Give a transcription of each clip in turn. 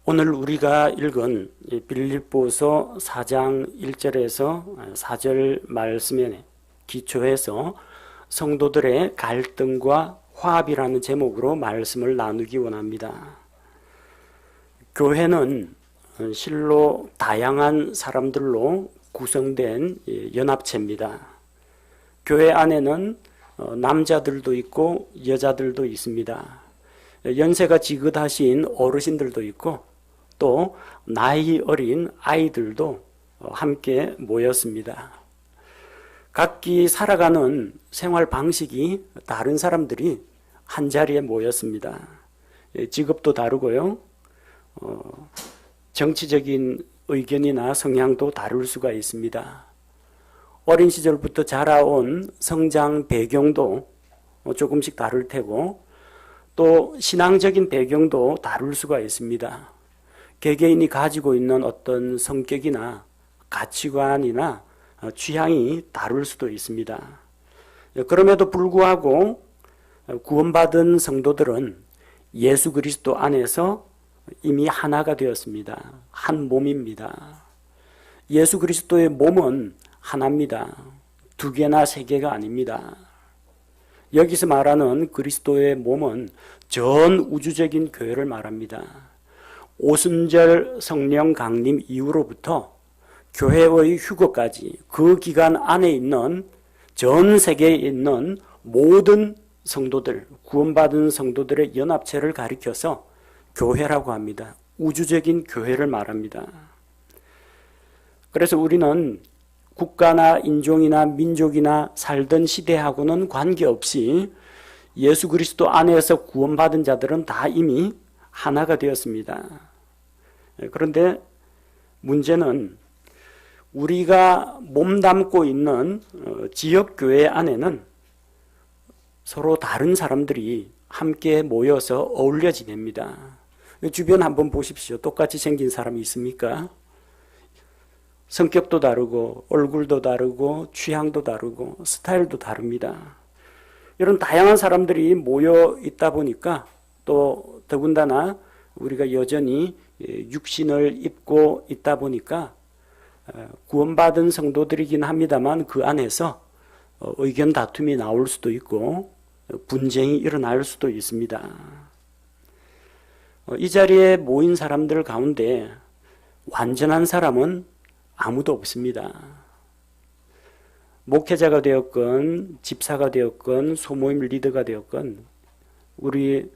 오늘 우리가 읽은 빌립보서 4장 1절에서 4절 말씀에 기초해서 성도들의 갈등과 화합이라는 제목으로 말씀을 나누기 원합니다. 교회는 실로 다양한 사람들로 구성된 연합체입니다. 교회 안에는 남자들도 있고 여자들도 있습니다. 연세가 지긋하신 어르신들도 있고 또 나이 어린 아이들도 함께 모였습니다. 각기 살아가는 생활 방식이 다른 사람들이 한자리에 모였습니다. 직업도 다르고요. 정치적인 의견이나 성향도 다를 수가 있습니다. 어린 시절부터 자라온 성장 배경도 조금씩 다를 테고 또 신앙적인 배경도 다를 수가 있습니다. 개개인이 가지고 있는 어떤 성격이나 가치관이나 취향이 다를 수도 있습니다. 그럼에도 불구하고 구원받은 성도들은 예수 그리스도 안에서 이미 하나가 되었습니다. 한 몸입니다. 예수 그리스도의 몸은 하나입니다. 두 개나 세 개가 아닙니다. 여기서 말하는 그리스도의 몸은 전 우주적인 교회를 말합니다. 오순절 성령 강림 이후로부터 교회의 휴거까지 그 기간 안에 있는 전 세계에 있는 모든 성도들, 구원받은 성도들의 연합체를 가리켜서 교회라고 합니다. 우주적인 교회를 말합니다. 그래서 우리는 국가나 인종이나 민족이나 살던 시대하고는 관계없이 예수 그리스도 안에서 구원받은 자들은 다 이미 하나가 되었습니다. 그런데 문제는 우리가 몸담고 있는 지역교회 안에는 서로 다른 사람들이 함께 모여서 어울려 지냅니다. 주변 한번 보십시오. 똑같이 생긴 사람이 있습니까? 성격도 다르고 얼굴도 다르고 취향도 다르고 스타일도 다릅니다. 이런 다양한 사람들이 모여 있다 보니까 또 더군다나 우리가 여전히 육신을 입고 있다 보니까 구원받은 성도들이긴 합니다만 그 안에서 의견 다툼이 나올 수도 있고 분쟁이 일어날 수도 있습니다. 이 자리에 모인 사람들 가운데 완전한 사람은 아무도 없습니다. 목회자가 되었건 집사가 되었건 소모임 리더가 되었건 우리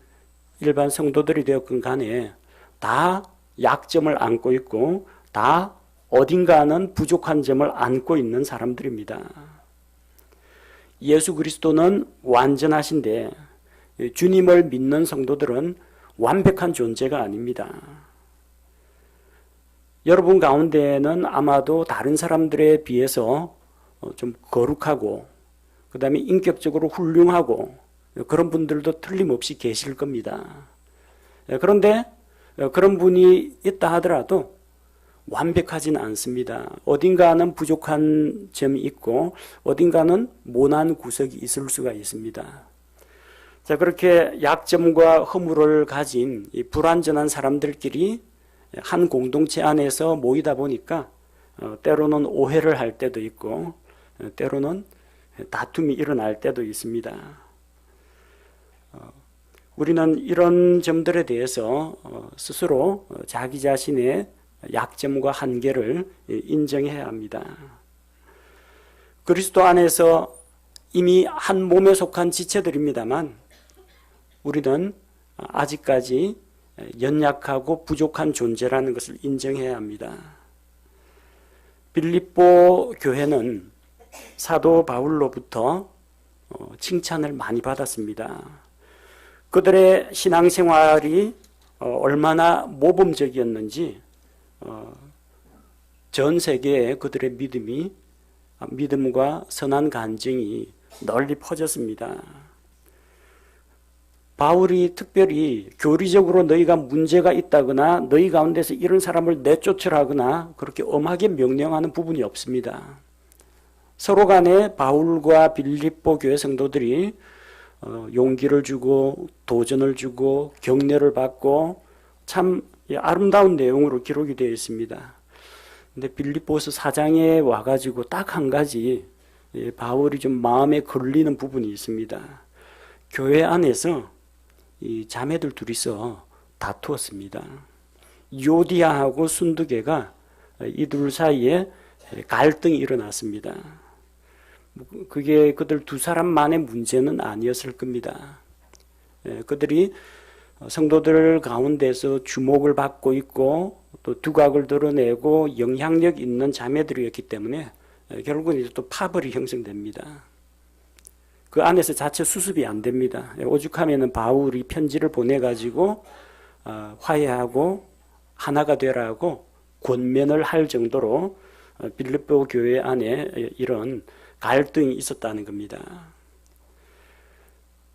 일반 성도들이 되었건 간에 다 약점을 안고 있고 다 어딘가는 부족한 점을 안고 있는 사람들입니다. 예수 그리스도는 완전하신데 주님을 믿는 성도들은 완벽한 존재가 아닙니다. 여러분 가운데에는 아마도 다른 사람들에 비해서 좀 거룩하고 그 다음에 인격적으로 훌륭하고 그런 분들도 틀림없이 계실 겁니다. 그런데 그런 분이 있다 하더라도 완벽하지는 않습니다. 어딘가는 부족한 점이 있고 어딘가는 모난 구석이 있을 수가 있습니다. 자, 그렇게 약점과 허물을 가진 이 불완전한 사람들끼리 한 공동체 안에서 모이다 보니까 때로는 오해를 할 때도 있고 때로는 다툼이 일어날 때도 있습니다. 우리는 이런 점들에 대해서 스스로 자기 자신의 약점과 한계를 인정해야 합니다. 그리스도 안에서 이미 한 몸에 속한 지체들입니다만 우리는 아직까지 연약하고 부족한 존재라는 것을 인정해야 합니다. 빌립보 교회는 사도 바울로부터 칭찬을 많이 받았습니다. 그들의 신앙생활이 얼마나 모범적이었는지 전 세계에 그들의 믿음과 선한 간증이 널리 퍼졌습니다. 바울이 특별히 교리적으로 너희가 문제가 있다거나 너희 가운데서 이런 사람을 내쫓으라거나 그렇게 엄하게 명령하는 부분이 없습니다. 서로 간에 바울과 빌립보 교회 성도들이 용기를 주고 도전을 주고 격려를 받고 참 아름다운 내용으로 기록이 되어 있습니다. 근데 빌립보서 4장에 와가지고 딱 한 가지 바울이 좀 마음에 걸리는 부분이 있습니다. 교회 안에서 이 자매들 둘이서 다투었습니다. 요디아하고 순두개가 이 둘 사이에 갈등이 일어났습니다. 그게 그들 두 사람만의 문제는 아니었을 겁니다. 그들이 성도들 가운데서 주목을 받고 있고 또 두각을 드러내고 영향력 있는 자매들이었기 때문에 결국은 이제 또 파벌이 형성됩니다. 그 안에서 자체 수습이 안 됩니다. 오죽하면은 바울이 편지를 보내가지고 화해하고 하나가 되라고 권면을 할 정도로 빌립보 교회 안에 이런 갈등이 있었다는 겁니다.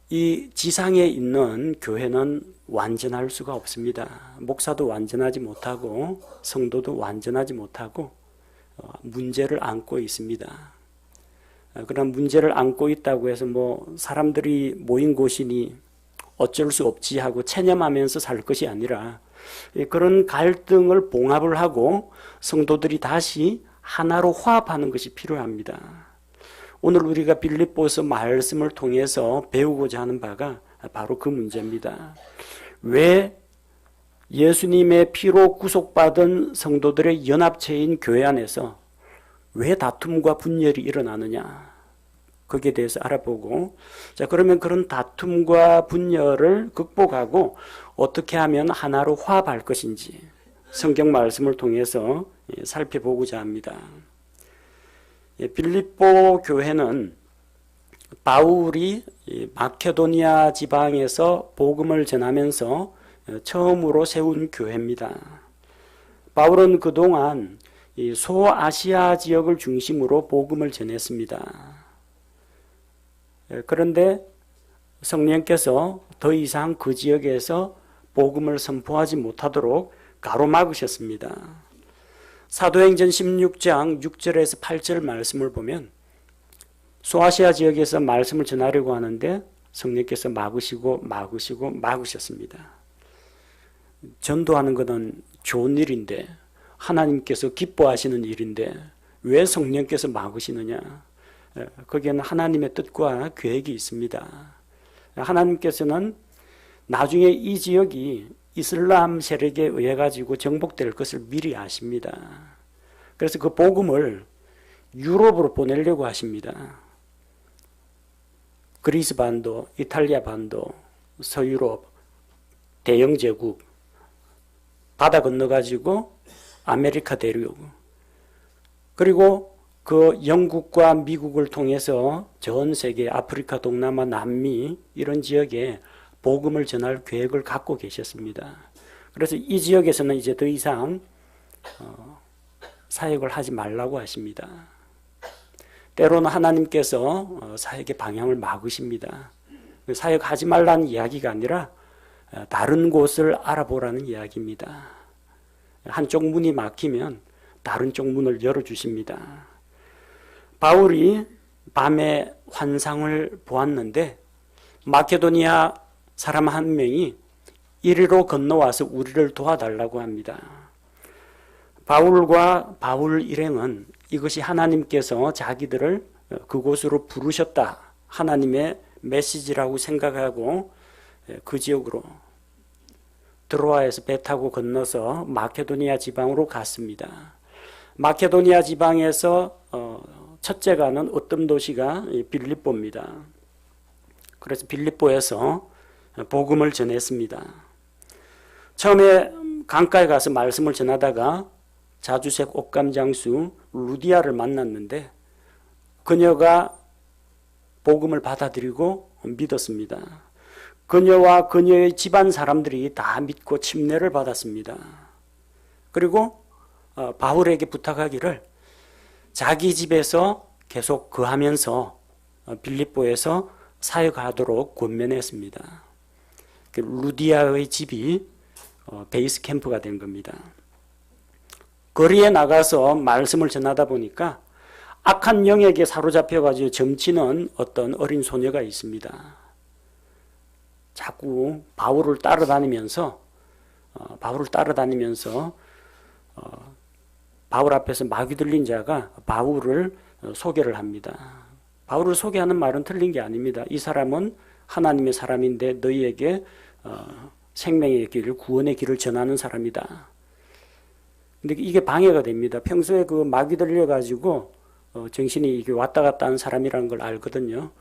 이 지상에 있는 교회는 완전할 수가 없습니다. 목사도 완전하지 못하고 성도도 완전하지 못하고 문제를 안고 있습니다. 그런 문제를 안고 있다고 해서 사람들이 모인 곳이니 어쩔 수 없지 하고 체념하면서 살 것이 아니라 그런 갈등을 봉합을 하고 성도들이 다시 하나로 화합하는 것이 필요합니다. 오늘 우리가 빌립보서 말씀을 통해서 배우고자 하는 바가 바로 그 문제입니다. 왜 예수님의 피로 구속받은 성도들의 연합체인 교회 안에서 왜 다툼과 분열이 일어나느냐? 거기에 대해서 알아보고, 자, 그러면 그런 다툼과 분열을 극복하고 어떻게 하면 하나로 화합할 것인지 성경 말씀을 통해서 살펴보고자 합니다. 빌립보 교회는 바울이 마케도니아 지방에서 복음을 전하면서 처음으로 세운 교회입니다. 바울은 그동안 소아시아 지역을 중심으로 복음을 전했습니다. 그런데 성령께서 더 이상 그 지역에서 복음을 선포하지 못하도록 가로막으셨습니다. 사도행전 16장 6절에서 8절 말씀을 보면 소아시아 지역에서 말씀을 전하려고 하는데 성령께서 막으셨습니다. 전도하는 것은 좋은 일인데 하나님께서 기뻐하시는 일인데 왜 성령께서 막으시느냐? 거기에는 하나님의 뜻과 계획이 있습니다. 하나님께서는 나중에 이 지역이 이슬람 세력에 의해 가지고 정복될 것을 미리 아십니다. 그래서 그 복음을 유럽으로 보내려고 하십니다. 그리스 반도, 이탈리아 반도, 서유럽, 대영 제국 바다 건너 가지고 아메리카 대륙 그리고 그 영국과 미국을 통해서 전 세계 아프리카, 동남아, 남미 이런 지역에 복음을 전할 계획을 갖고 계셨습니다. 그래서 이 지역에서는 이제 더 이상 사역을 하지 말라고 하십니다. 때로는 하나님께서 사역의 방향을 막으십니다. 사역하지 말라는 이야기가 아니라 다른 곳을 알아보라는 이야기입니다. 한쪽 문이 막히면 다른 쪽 문을 열어주십니다. 바울이 밤에 환상을 보았는데 마케도니아 사람 한 명이 이리로 건너와서 우리를 도와달라고 합니다. 바울과 바울 일행은 이것이 하나님께서 자기들을 그곳으로 부르셨다. 하나님의 메시지라고 생각하고 그 지역으로 드로아에서 배 타고 건너서 마케도니아 지방으로 갔습니다. 마케도니아 지방에서 첫째 가는 어떤 도시가 빌립보입니다. 그래서 빌립보에서 복음을 전했습니다. 처음에 강가에 가서 말씀을 전하다가 자주색 옷감장수 루디아를 만났는데 그녀가 복음을 받아들이고 믿었습니다. 그녀와 그녀의 집안 사람들이 다 믿고 침례를 받았습니다. 그리고 바울에게 부탁하기를 자기 집에서 계속 거하면서 빌립보에서 사역하도록 권면했습니다. 루디아의 집이 베이스 캠프가 된 겁니다. 거리에 나가서 말씀을 전하다 보니까 악한 영에게 사로잡혀가지고 점치는 어떤 어린 소녀가 있습니다. 자꾸 바울을 따라다니면서 바울을 따라다니면서 바울 앞에서 마귀 들린 자가 바울을 소개를 합니다. 바울을 소개하는 말은 틀린 게 아닙니다. 이 사람은 하나님의 사람인데 너희에게 생명의 길, 구원의 길을 전하는 사람이다. 근데 이게 방해가 됩니다. 평소에 그 마귀 들려가지고 정신이 이게 왔다 갔다 하는 사람이라는 걸 알거든요.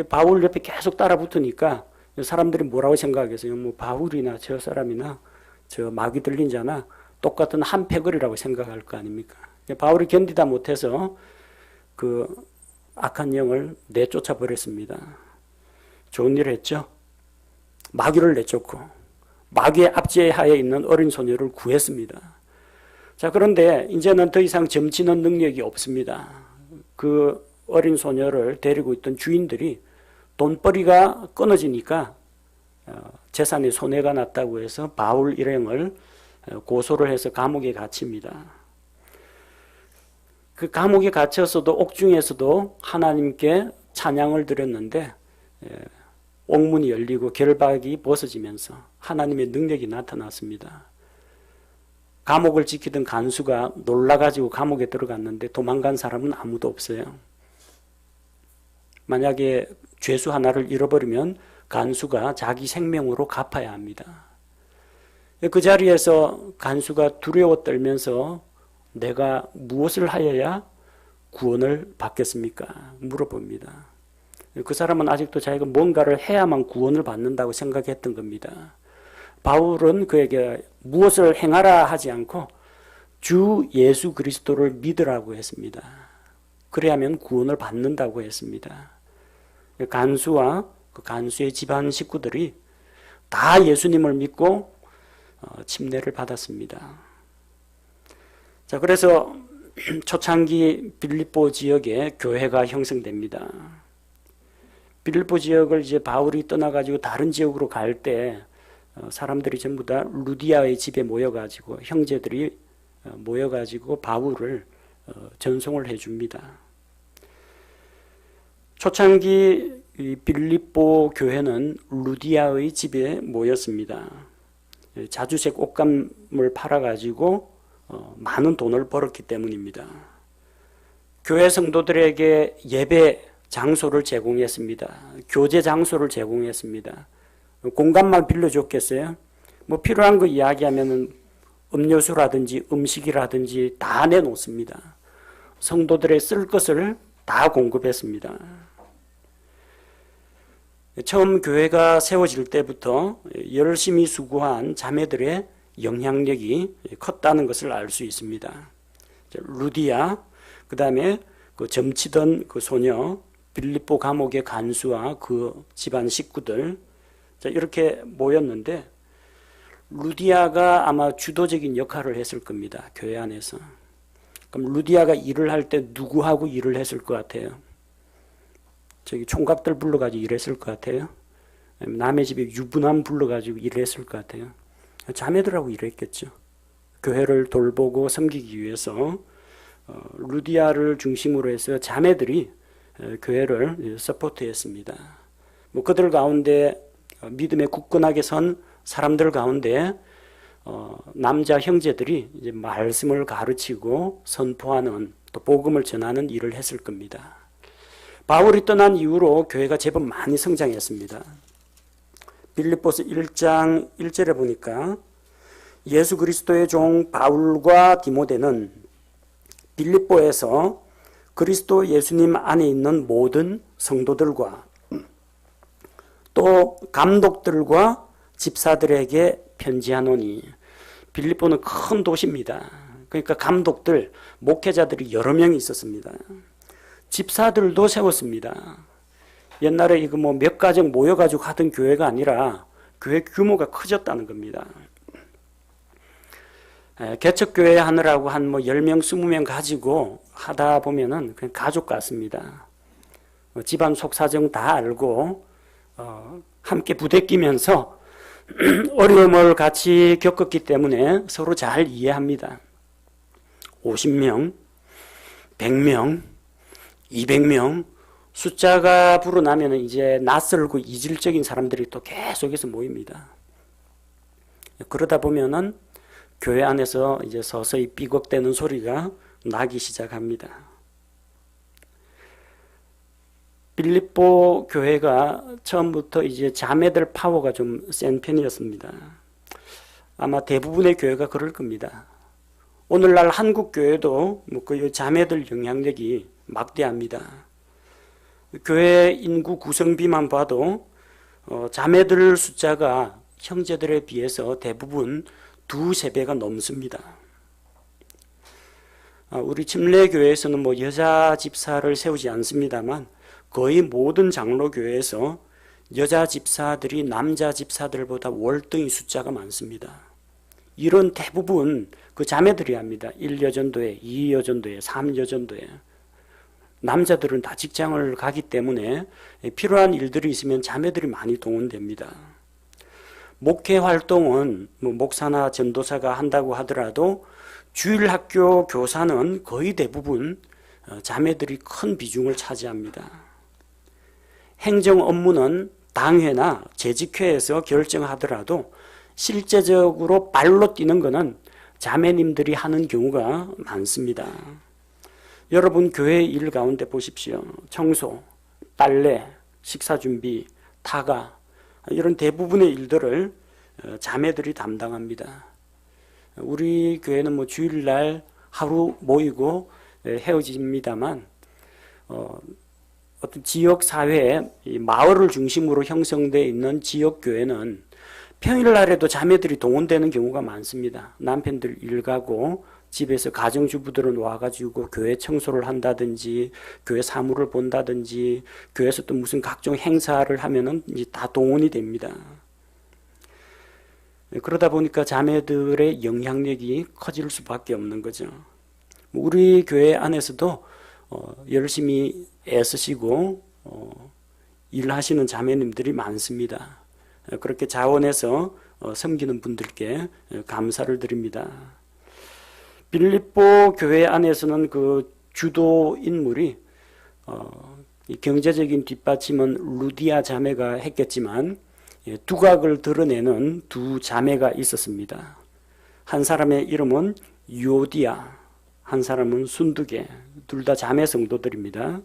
바울 옆에 계속 따라 붙으니까 사람들이 뭐라고 생각하겠어요? 뭐 바울이나 저 사람이나 저 마귀 들린 자나 똑같은 한 패거리라고 생각할 거 아닙니까? 바울이 견디다 못해서 그 악한 영을 내쫓아 버렸습니다. 좋은 일을 했죠. 마귀를 내쫓고 마귀의 압제하에 있는 어린 소녀를 구했습니다. 자, 그런데 이제는 더 이상 점치는 능력이 없습니다. 그 어린 소녀를 데리고 있던 주인들이 돈벌이가 끊어지니까 재산에 손해가 났다고 해서 바울 일행을 고소를 해서 감옥에 갇힙니다. 그 감옥에 갇혀서도 옥중에서도 하나님께 찬양을 드렸는데 옥문이 열리고 결박이 벗어지면서 하나님의 능력이 나타났습니다. 감옥을 지키던 간수가 놀라가지고 감옥에 들어갔는데 도망간 사람은 아무도 없어요. 만약에 죄수 하나를 잃어버리면 간수가 자기 생명으로 갚아야 합니다. 그 자리에서 간수가 두려워 떨면서 내가 무엇을 하여야 구원을 받겠습니까? 물어봅니다. 그 사람은 아직도 자기가 뭔가를 해야만 구원을 받는다고 생각했던 겁니다. 바울은 그에게 무엇을 행하라 하지 않고 주 예수 그리스도를 믿으라고 했습니다. 그래야만 구원을 받는다고 했습니다. 간수와 그 간수의 집안 식구들이 다 예수님을 믿고 침례를 받았습니다. 자, 그래서 초창기 빌립보 지역에 교회가 형성됩니다. 빌립보 지역을 이제 바울이 떠나가지고 다른 지역으로 갈 때 사람들이 전부 다 루디아의 집에 모여가지고 형제들이 모여가지고 바울을 전송을 해줍니다. 초창기 빌립보 교회는 루디아의 집에 모였습니다. 자주색 옷감을 팔아가지고 많은 돈을 벌었기 때문입니다. 교회 성도들에게 예배 장소를 제공했습니다. 교제 장소를 제공했습니다. 공간만 빌려줬겠어요? 뭐 필요한 거 이야기하면 음료수라든지 음식이라든지 다 내놓습니다. 성도들의 쓸 것을 다 공급했습니다. 처음 교회가 세워질 때부터 열심히 수고한 자매들의 영향력이 컸다는 것을 알 수 있습니다. 루디아, 그 다음에 그 점치던 그 소녀, 빌립보 감옥의 간수와 그 집안 식구들, 이렇게 모였는데 루디아가 아마 주도적인 역할을 했을 겁니다. 교회 안에서. 그럼 루디아가 일을 할 때 누구하고 일을 했을 것 같아요? 저기 총각들 불러가지고 일했을 것 같아요? 남의 집에 유부남 불러가지고 일했을 것 같아요? 자매들하고 일했겠죠. 교회를 돌보고 섬기기 위해서 루디아를 중심으로 해서 자매들이 교회를 서포트했습니다. 뭐 그들 가운데 믿음에 굳건하게 선 사람들 가운데 남자 형제들이 이제 말씀을 가르치고 선포하는 또 복음을 전하는 일을 했을 겁니다. 바울이 떠난 이후로 교회가 제법 많이 성장했습니다. 빌립보서 1장 1절에 보니까 예수 그리스도의 종 바울과 디모데는 빌립보에서 그리스도 예수님 안에 있는 모든 성도들과 또 감독들과 집사들에게 편지하노니, 빌립보는 큰 도시입니다. 그러니까 감독들, 목회자들이 여러 명이 있었습니다. 집사들도 세웠습니다. 옛날에 이거 뭐 몇 가정 모여가지고 하던 교회가 아니라 교회 규모가 커졌다는 겁니다. 개척교회 하느라고 한 뭐 10명, 20명 가지고 하다 보면은 그냥 가족 같습니다. 집안 속사정 다 알고, 함께 부대끼면서 어려움을 같이 겪었기 때문에 서로 잘 이해합니다. 50명, 100명, 200명, 숫자가 불어나면 이제 낯설고 이질적인 사람들이 또 계속해서 모입니다. 그러다 보면은 교회 안에서 이제 서서히 삐걱대는 소리가 나기 시작합니다. 빌립보 교회가 처음부터 이제 자매들 파워가 좀 센 편이었습니다. 아마 대부분의 교회가 그럴 겁니다. 오늘날 한국 교회도 그 자매들 영향력이 막대합니다. 교회 인구 구성비만 봐도 자매들 숫자가 형제들에 비해서 대부분 2~3배가 넘습니다. 우리 침례교회에서는 여자 집사를 세우지 않습니다만 거의 모든 장로교회에서 여자 집사들이 남자 집사들보다 월등히 숫자가 많습니다. 이런 대부분 그 자매들이 합니다. 1여전도회, 2여전도회, 3여전도회. 남자들은 다 직장을 가기 때문에 필요한 일들이 있으면 자매들이 많이 동원됩니다. 목회 활동은 목사나 전도사가 한다고 하더라도 주일학교 교사는 거의 대부분 자매들이 큰 비중을 차지합니다. 행정 업무는 당회나 재직회에서 결정하더라도 실제적으로 발로 뛰는 것은 자매님들이 하는 경우가 많습니다. 여러분 교회 일 가운데 보십시오. 청소, 빨래, 식사준비, 타가 이런 대부분의 일들을 자매들이 담당합니다. 우리 교회는 주일날 하루 모이고 헤어집니다만 어떤 지역 사회에 마을을 중심으로 형성되어 있는 지역 교회는 평일날에도 자매들이 동원되는 경우가 많습니다. 남편들 일 가고 집에서 가정주부들은 와가지고 교회 청소를 한다든지 교회 사무를 본다든지 교회에서 또 무슨 각종 행사를 하면은 이제 다 동원이 됩니다. 그러다 보니까 자매들의 영향력이 커질 수밖에 없는 거죠. 우리 교회 안에서도 열심히 애쓰시고 일하시는 자매님들이 많습니다. 그렇게 자원해서 섬기는 분들께 감사를 드립니다. 빌립보 교회 안에서는 그 주도 인물이 경제적인 뒷받침은 루디아 자매가 했겠지만 두각을 드러내는 두 자매가 있었습니다. 한 사람의 이름은 유오디아, 한 사람은 순두계, 둘 다 자매 성도들입니다.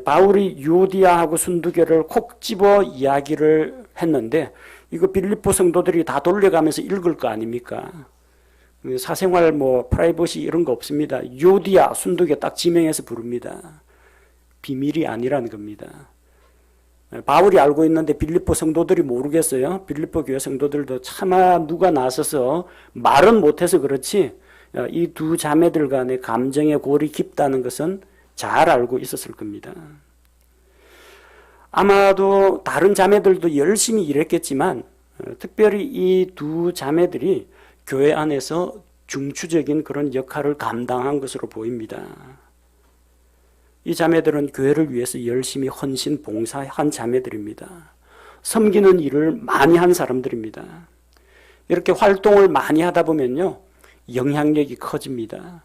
바울이 유오디아하고 순두계를 콕 집어 이야기를 했는데 이거 빌립보 성도들이 다 돌려가면서 읽을 거 아닙니까? 사생활 프라이버시 이런 거 없습니다. 유오디아, 순두계 딱 지명해서 부릅니다. 비밀이 아니라는 겁니다. 바울이 알고 있는데 빌립보 성도들이 모르겠어요. 빌립보 교회 성도들도 차마 누가 나서서 말은 못해서 그렇지 이 두 자매들 간의 감정의 골이 깊다는 것은 잘 알고 있었을 겁니다. 아마도 다른 자매들도 열심히 일했겠지만 특별히 이 두 자매들이 교회 안에서 중추적인 그런 역할을 감당한 것으로 보입니다. 이 자매들은 교회를 위해서 열심히 헌신 봉사한 자매들입니다. 섬기는 일을 많이 한 사람들입니다. 이렇게 활동을 많이 하다 보면요, 영향력이 커집니다.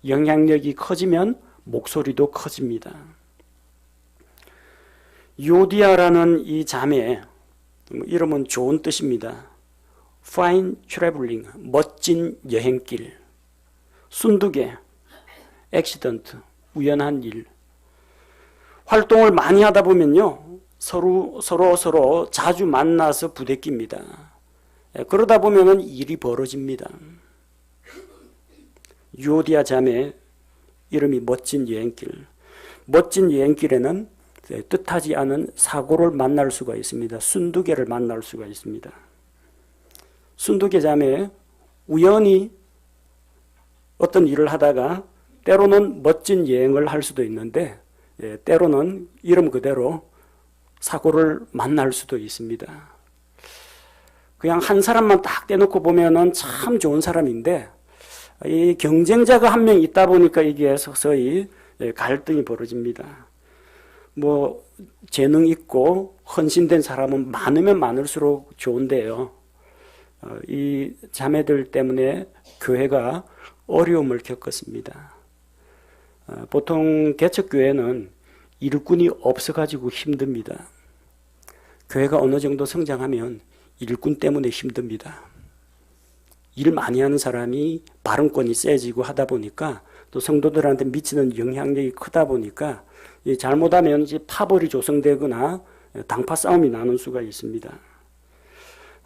영향력이 커지면 목소리도 커집니다. 요디아라는 이 자매, 이름은 좋은 뜻입니다. Fine traveling, 멋진 여행길. 순두계, accident, 우연한 일. 활동을 많이 하다 보면요, 서로 자주 만나서 부대낍니다. 그러다 보면은 일이 벌어집니다. 유오디아 자매 이름이 멋진 여행길. 멋진 여행길에는 뜻하지 않은 사고를 만날 수가 있습니다. 순두계를 만날 수가 있습니다. 순두계 자매 우연히 어떤 일을 하다가 때로는 멋진 여행을 할 수도 있는데 때로는 이름 그대로 사고를 만날 수도 있습니다. 그냥 한 사람만 딱 떼놓고 보면은 참 좋은 사람인데 이 경쟁자가 한 명 있다 보니까 이게 서서히 갈등이 벌어집니다. 재능 있고 헌신된 사람은 많으면 많을수록 좋은데요. 이 자매들 때문에 교회가 어려움을 겪었습니다. 보통 개척교회는 일꾼이 없어가지고 힘듭니다. 교회가 어느 정도 성장하면 일꾼 때문에 힘듭니다. 일 많이 하는 사람이 발언권이 세지고 하다 보니까 또 성도들한테 미치는 영향력이 크다 보니까 잘못하면 이제 파벌이 조성되거나 당파 싸움이 나는 수가 있습니다.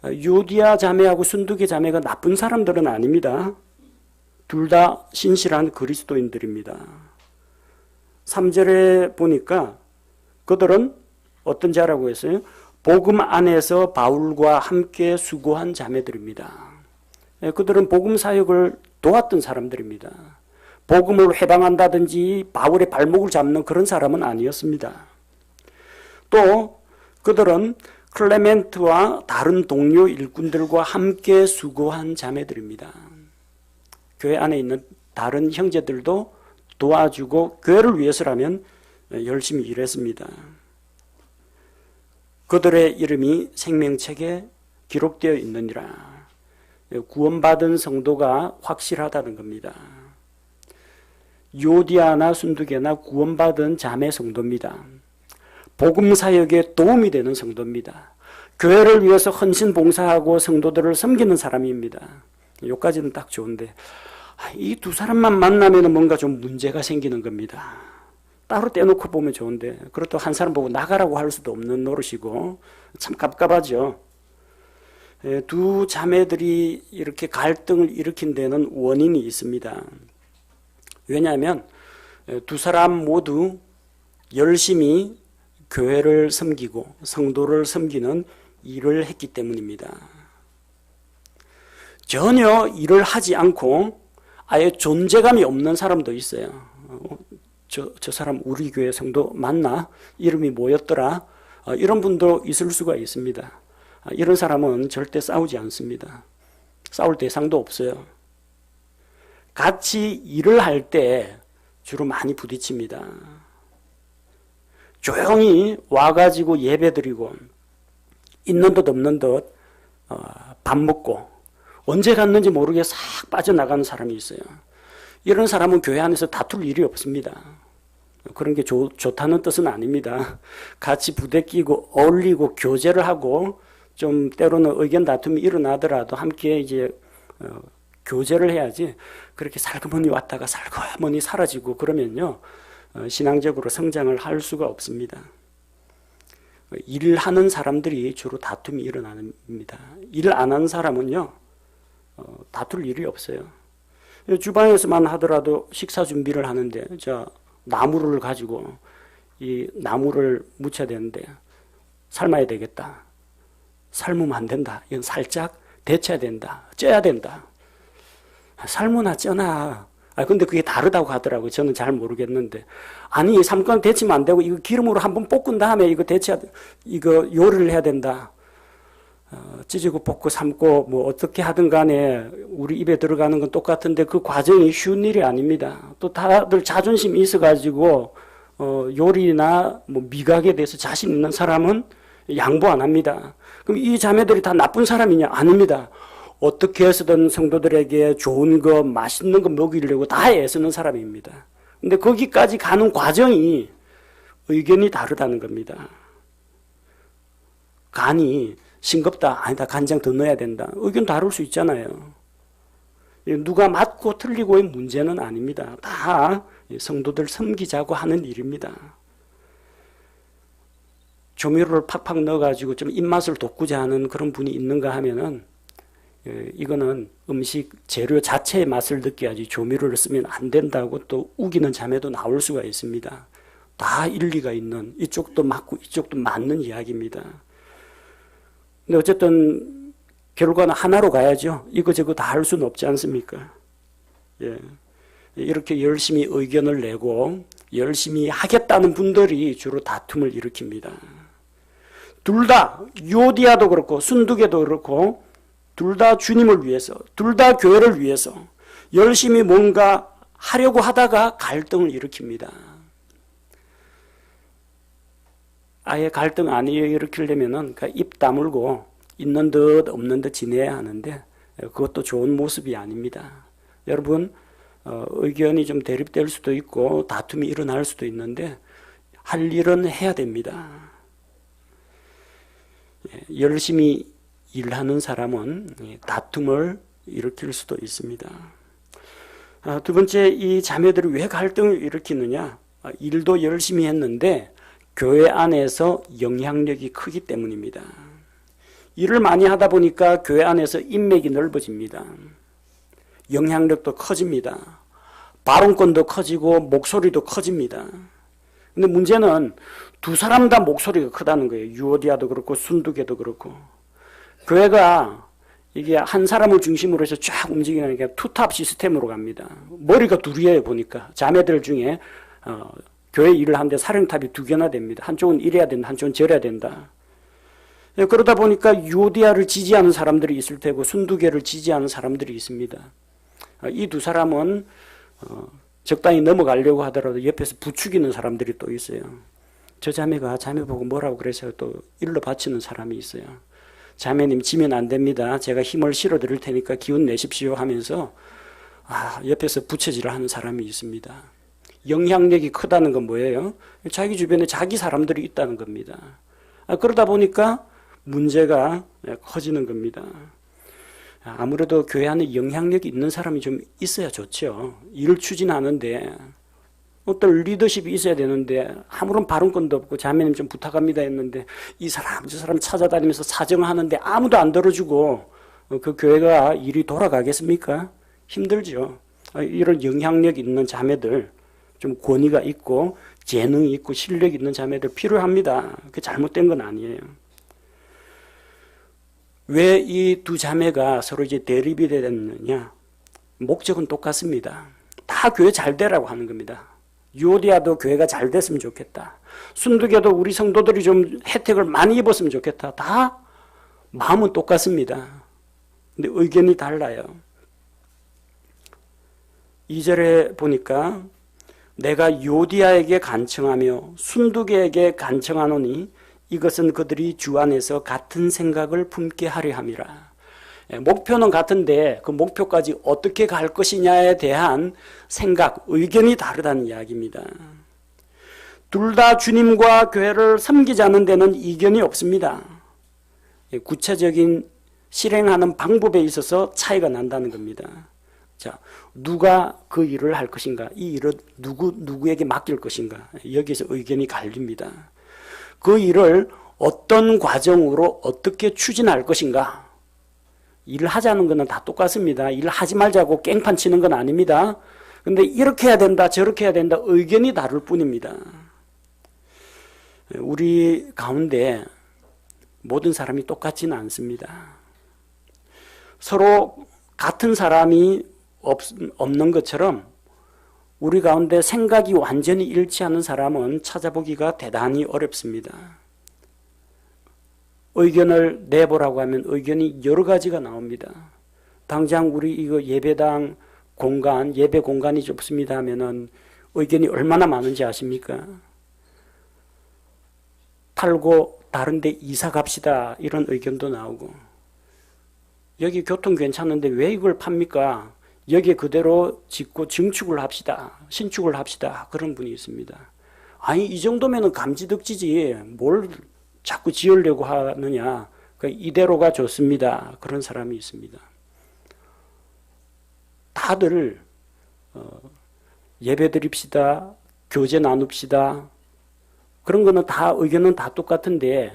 유디아 자매하고 순두계 자매가 나쁜 사람들은 아닙니다. 둘 다 신실한 그리스도인들입니다. 3절에 보니까 그들은 어떤 자라고 했어요? 복음 안에서 바울과 함께 수고한 자매들입니다. 그들은 복음 사역을 도왔던 사람들입니다. 복음을 회방한다든지 바울의 발목을 잡는 그런 사람은 아니었습니다. 또 그들은 클레멘트와 다른 동료 일꾼들과 함께 수고한 자매들입니다. 교회 안에 있는 다른 형제들도 도와주고 교회를 위해서라면 열심히 일했습니다. 그들의 이름이 생명책에 기록되어 있느니라. 구원받은 성도가 확실하다는 겁니다. 요디아나 순두계나 구원받은 자매 성도입니다. 복음 사역에 도움이 되는 성도입니다. 교회를 위해서 헌신 봉사하고 성도들을 섬기는 사람입니다. 여기까지는 딱 좋은데 이 두 사람만 만나면 뭔가 좀 문제가 생기는 겁니다. 따로 떼놓고 보면 좋은데 그렇다고 한 사람 보고 나가라고 할 수도 없는 노릇이고 참 갑갑하죠. 두 자매들이 이렇게 갈등을 일으킨 데는 원인이 있습니다. 왜냐하면 두 사람 모두 열심히 교회를 섬기고 성도를 섬기는 일을 했기 때문입니다. 전혀 일을 하지 않고 아예 존재감이 없는 사람도 있어요. 저 사람 우리 교회 성도 맞나? 이름이 뭐였더라? 이런 분도 있을 수가 있습니다. 이런 사람은 절대 싸우지 않습니다. 싸울 대상도 없어요. 같이 일을 할 때 주로 많이 부딪힙니다. 조용히 와가지고 예배드리고 있는 듯 없는 듯 밥 먹고 언제 갔는지 모르게 싹 빠져나가는 사람이 있어요. 이런 사람은 교회 안에서 다툴 일이 없습니다. 그런 게 좋다는 뜻은 아닙니다. 같이 부대끼고 어울리고 교제를 하고 좀 때로는 의견 다툼이 일어나더라도 함께 이제 교제를 해야지 그렇게 살그머니 왔다가 살그머니 사라지고 그러면요 신앙적으로 성장을 할 수가 없습니다. 일하는 사람들이 주로 다툼이 일어납니다. 일 안 하는 사람은요 다툴 일이 없어요. 주방에서만 하더라도 식사 준비를 하는데 나무를 가지고 이 나무를 묻혀야 되는데 삶아야 되겠다. 삶으면 안 된다. 이건 살짝 데쳐야 된다. 쪄야 된다. 삶으나 쪄나. 근데 그게 다르다고 하더라고요. 저는 잘 모르겠는데. 아니, 삶건 데치면 안 되고, 이거 기름으로 한번 볶은 다음에 이거 요리를 해야 된다. 찢고 볶고 삶고, 뭐, 어떻게 하든 간에 우리 입에 들어가는 건 똑같은데 그 과정이 쉬운 일이 아닙니다. 또 다들 자존심이 있어가지고, 요리나 뭐 미각에 대해서 자신 있는 사람은 양보 안 합니다. 그럼 이 자매들이 다 나쁜 사람이냐? 아닙니다. 어떻게 해서든 성도들에게 좋은 거, 맛있는 거 먹이려고 다 애쓰는 사람입니다. 근데 거기까지 가는 과정이 의견이 다르다는 겁니다. 간이 싱겁다. 아니다. 간장 더 넣어야 된다. 의견 다를 수 있잖아요. 누가 맞고 틀리고의 문제는 아닙니다. 다 성도들 섬기자고 하는 일입니다. 조미료를 팍팍 넣어가지고 좀 입맛을 돋구자 하는 그런 분이 있는가 하면은 이거는 음식 재료 자체의 맛을 느껴야지 조미료를 쓰면 안 된다고 또 우기는 자매도 나올 수가 있습니다. 다 일리가 있는 이쪽도 맞고 이쪽도 맞는 이야기입니다. 근데 어쨌든 결과는 하나로 가야죠. 이거저거 다 할 수는 없지 않습니까? 예. 이렇게 열심히 의견을 내고 열심히 하겠다는 분들이 주로 다툼을 일으킵니다. 둘 다 요디아도 그렇고 순두계도 그렇고 둘 다 주님을 위해서, 둘 다 교회를 위해서 열심히 뭔가 하려고 하다가 갈등을 일으킵니다. 아예 갈등 안 일으키려면은 입 다물고 있는 듯 없는 듯 지내야 하는데 그것도 좋은 모습이 아닙니다. 여러분 의견이 좀 대립될 수도 있고 다툼이 일어날 수도 있는데 할 일은 해야 됩니다. 열심히 일하는 사람은 다툼을 일으킬 수도 있습니다. 두 번째, 이 자매들이 왜 갈등을 일으키느냐? 일도 열심히 했는데 교회 안에서 영향력이 크기 때문입니다. 일을 많이 하다 보니까 교회 안에서 인맥이 넓어집니다. 영향력도 커집니다. 발언권도 커지고 목소리도 커집니다. 근데 문제는 두 사람 다 목소리가 크다는 거예요. 유오디아도 그렇고 순두계도 그렇고. 교회가 이게 한 사람을 중심으로 해서 쫙 움직이는 게 투탑 시스템으로 갑니다. 머리가 둘이에요, 보니까. 자매들 중에 교회 일을 하는데 사령탑이 2개나 됩니다. 한쪽은 이래야 된다, 한쪽은 저래야 된다. 그러다 보니까 유오디아를 지지하는 사람들이 있을 테고 순두계를 지지하는 사람들이 있습니다. 이 두 사람은 적당히 넘어가려고 하더라도 옆에서 부추기는 사람들이 또 있어요. 저 자매가 자매 보고 뭐라고 그래서 또 일러 바치는 사람이 있어요. 자매님 지면 안 됩니다. 제가 힘을 실어 드릴 테니까 기운 내십시오 하면서 옆에서 부채질을 하는 사람이 있습니다. 영향력이 크다는 건 뭐예요? 자기 주변에 자기 사람들이 있다는 겁니다. 그러다 보니까 문제가 커지는 겁니다. 아무래도 교회 안에 영향력이 있는 사람이 좀 있어야 좋죠. 일을 추진하는데 어떤 리더십이 있어야 되는데 아무런 발언권도 없고 자매님 좀 부탁합니다 했는데 이 사람 저 사람 찾아다니면서 사정하는데 아무도 안 들어주고 그 교회가 일이 돌아가겠습니까? 힘들죠. 이런 영향력 있는 자매들, 좀 권위가 있고 재능이 있고 실력이 있는 자매들 필요합니다. 그게 잘못된 건 아니에요. 왜 이 두 자매가 서로 이제 대립이 됐느냐? 목적은 똑같습니다. 다 교회 잘 되라고 하는 겁니다. 유오디아도 교회가 잘 됐으면 좋겠다. 순두계도 우리 성도들이 좀 혜택을 많이 입었으면 좋겠다. 다 마음은 똑같습니다. 근데 의견이 달라요. 2절에 보니까 내가 유오디아에게 간청하며 순두계에게 간청하노니 이것은 그들이 주 안에서 같은 생각을 품게 하려 함이라. 목표는 같은데 그 목표까지 어떻게 갈 것이냐에 대한 생각, 의견이 다르다는 이야기입니다. 둘 다 주님과 교회를 섬기자는 데는 이견이 없습니다. 구체적인 실행하는 방법에 있어서 차이가 난다는 겁니다. 자, 누가 그 일을 할 것인가? 이 일을 누구에게 맡길 것인가? 여기서 의견이 갈립니다. 그 일을 어떤 과정으로 어떻게 추진할 것인가? 일을 하자는 것은 다 똑같습니다. 일을 하지 말자고 깽판 치는 건 아닙니다. 근데 이렇게 해야 된다, 저렇게 해야 된다, 의견이 다를 뿐입니다. 우리 가운데 모든 사람이 똑같지는 않습니다. 서로 같은 사람이 없는 것처럼 우리 가운데 생각이 완전히 일치하는 사람은 찾아보기가 대단히 어렵습니다. 의견을 내보라고 하면 의견이 여러 가지가 나옵니다. 당장 우리 이거 예배당 공간, 예배 공간이 좁습니다 하면은 의견이 얼마나 많은지 아십니까? 팔고 다른 데 이사 갑시다 이런 의견도 나오고, 여기 교통 괜찮은데 왜 이걸 팝니까? 여기에 그대로 짓고 증축을 합시다, 신축을 합시다, 그런 분이 있습니다. 아니 이 정도면은 감지덕지지 뭘 자꾸 지으려고 하느냐, 이대로가 좋습니다, 그런 사람이 있습니다. 다들 예배 드립시다, 교제 나눕시다, 그런 거는 다 의견은 다 똑같은데